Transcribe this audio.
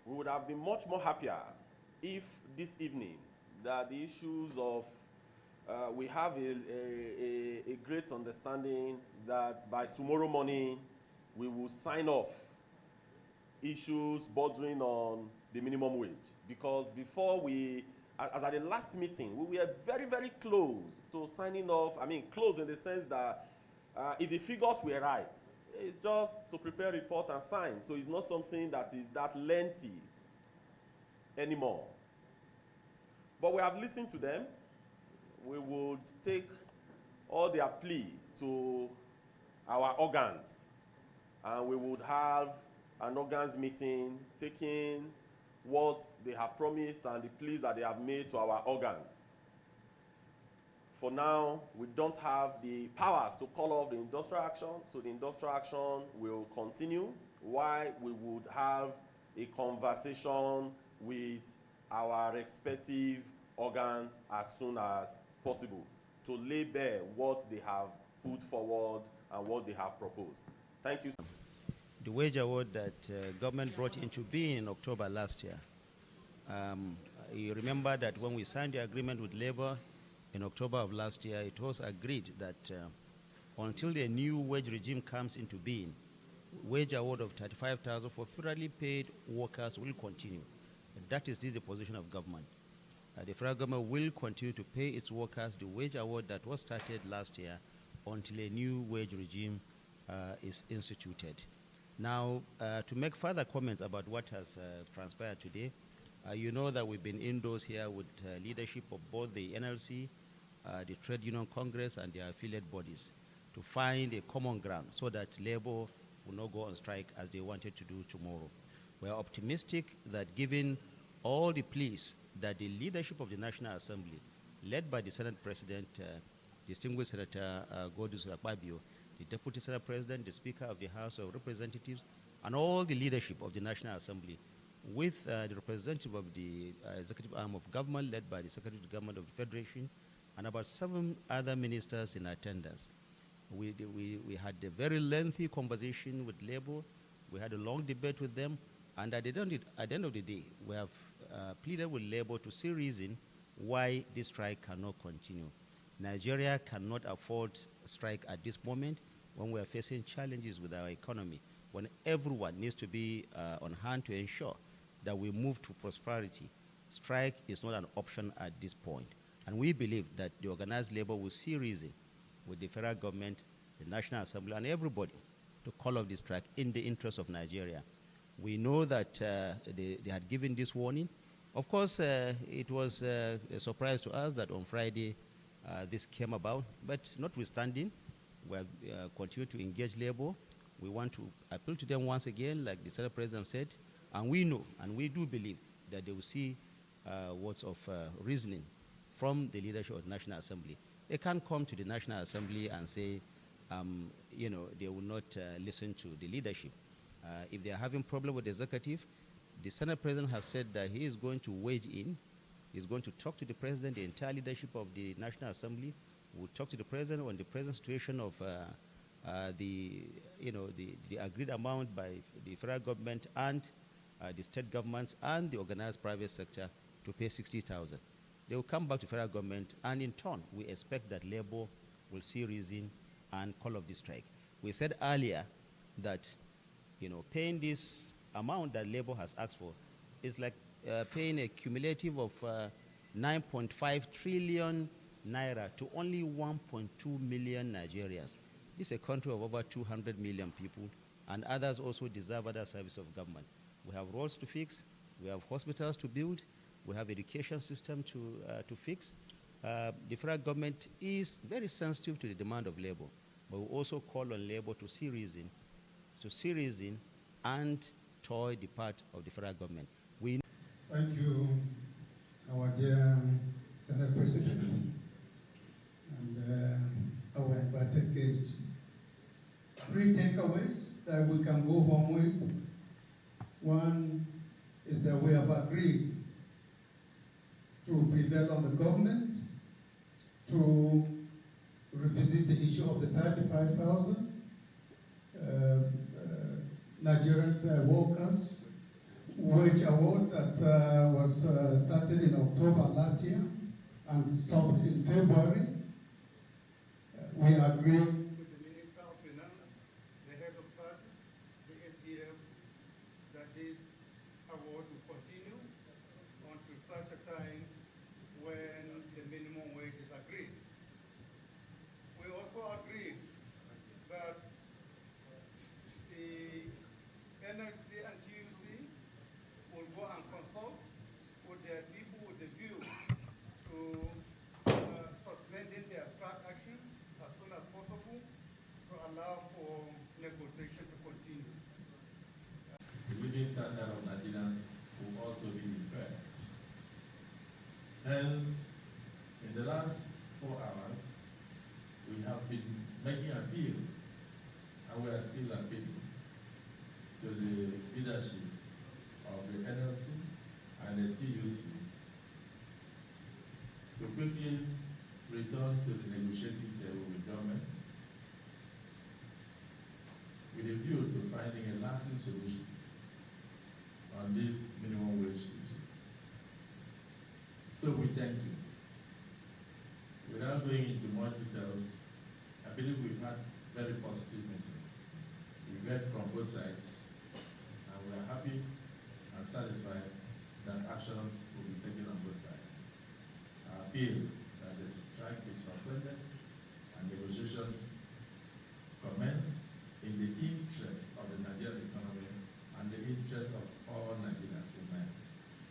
we would have been much more happier if this evening that the issues of we have a great understanding that by tomorrow morning we will sign off issues bordering on the minimum wage, because before we, as at the last meeting, we were very, very close to signing off. I mean, close in the sense that if the figures were right, it's just to prepare a report and sign. So it's not something that is that lengthy anymore. But we have listened to them. We would take all their plea to our organs, and we would have an organs meeting taking what they have promised and the pleas that they have made to our organs. For now, we don't have the powers to call off the industrial action, so the industrial action will continue while we would have a conversation with our respective organs as soon as possible to lay bare what they have put forward and what they have proposed. Thank you. The wage award that government brought into being in October last year. You remember that when we signed the agreement with Labour in October of last year, it was agreed that until the new wage regime comes into being, wage award of 35,000 for federally paid workers will continue. That is the position of government. The federal government will continue to pay its workers the wage award that was started last year until a new wage regime is instituted. Now, to make further comments about what has transpired today, you know that we've been indoors here with leadership of both the NLC, the Trade Union Congress, and their affiliate bodies to find a common ground so that labor will not go on strike as they wanted to do tomorrow. We are optimistic that given all the pleas that the leadership of the National Assembly, led by the Senate President, distinguished Senator Godus Akpabio, the Deputy Senate President, the Speaker of the House of Representatives, and all the leadership of the National Assembly, with the representative of the executive arm of government, led by the Secretary of Government of the Federation, and about 7 other ministers in attendance. We had a very lengthy conversation with Labour. We had a long debate with them, and at the end of the day, we have pleaded with Labour to see reason why this strike cannot continue. Nigeria cannot afford a strike at this moment when we are facing challenges with our economy, when everyone needs to be on hand to ensure that we move to prosperity. Strike is not an option at this point. And we believe that the organized labor will see reason with the federal government, the National Assembly, and everybody to call off this strike in the interest of Nigeria. We know that they had given this warning. Of course, it was a surprise to us that on Friday this came about, but notwithstanding, we have continued to engage labor. We want to appeal to them once again, like the Senate President said, and we know and we do believe that they will see words of reasoning from the leadership of the National Assembly. They can't come to the National Assembly and say, they will not listen to the leadership. If they are having problem with the executive, the Senate President has said that he is going to wage in. He's going to talk to the President, the entire leadership of the National Assembly. We'll talk to the President on the present situation of the agreed amount by the federal government and the state governments and the organized private sector to pay 60,000. They will come back to federal government, and in turn, we expect that labor will see reason and call off the strike. We said earlier that, paying this amount that labor has asked for is like paying a cumulative of 9.5 trillion naira to only 1.2 million Nigerians. This is a country of over 200 million people, and others also deserve other services of government. We have roads to fix, we have hospitals to build, we have education system to fix. The federal government is very sensitive to the demand of labor, but we also call on labor to see reason and toy the part of the federal government. Thank you, our dear Senate President and our invited guests. 3 takeaways that we can go home with. One is that we have agreed to prevail on the government to revisit the issue of the 35,000 Nigerian workers who wage award that was started in October last year and stopped in February. We agreed with the Minister of Finance, the head of TUC, the SDF, that this award will continue until such a time when the minimum wage is agreed. We also agreed that the NLC and TUC will go and consult with their people with the view to suspending their strike action as soon as possible to allow for negotiation to continue. The living standard of Nigerians will also be deferred. Hence, in the last 4 hours, we have been making appeal, and we are still appealing to the leadership of the NLC and the TUC to quickly return to the negotiating table with government with a view to finding a lasting solution on this minimum wage issue. So we thank you. Without going into more details, I believe we've had very positive meetings. We've heard from both sides, and we are happy and satisfied that action will be taken on both sides. I appeal that the strike is suspended and negotiations commence in the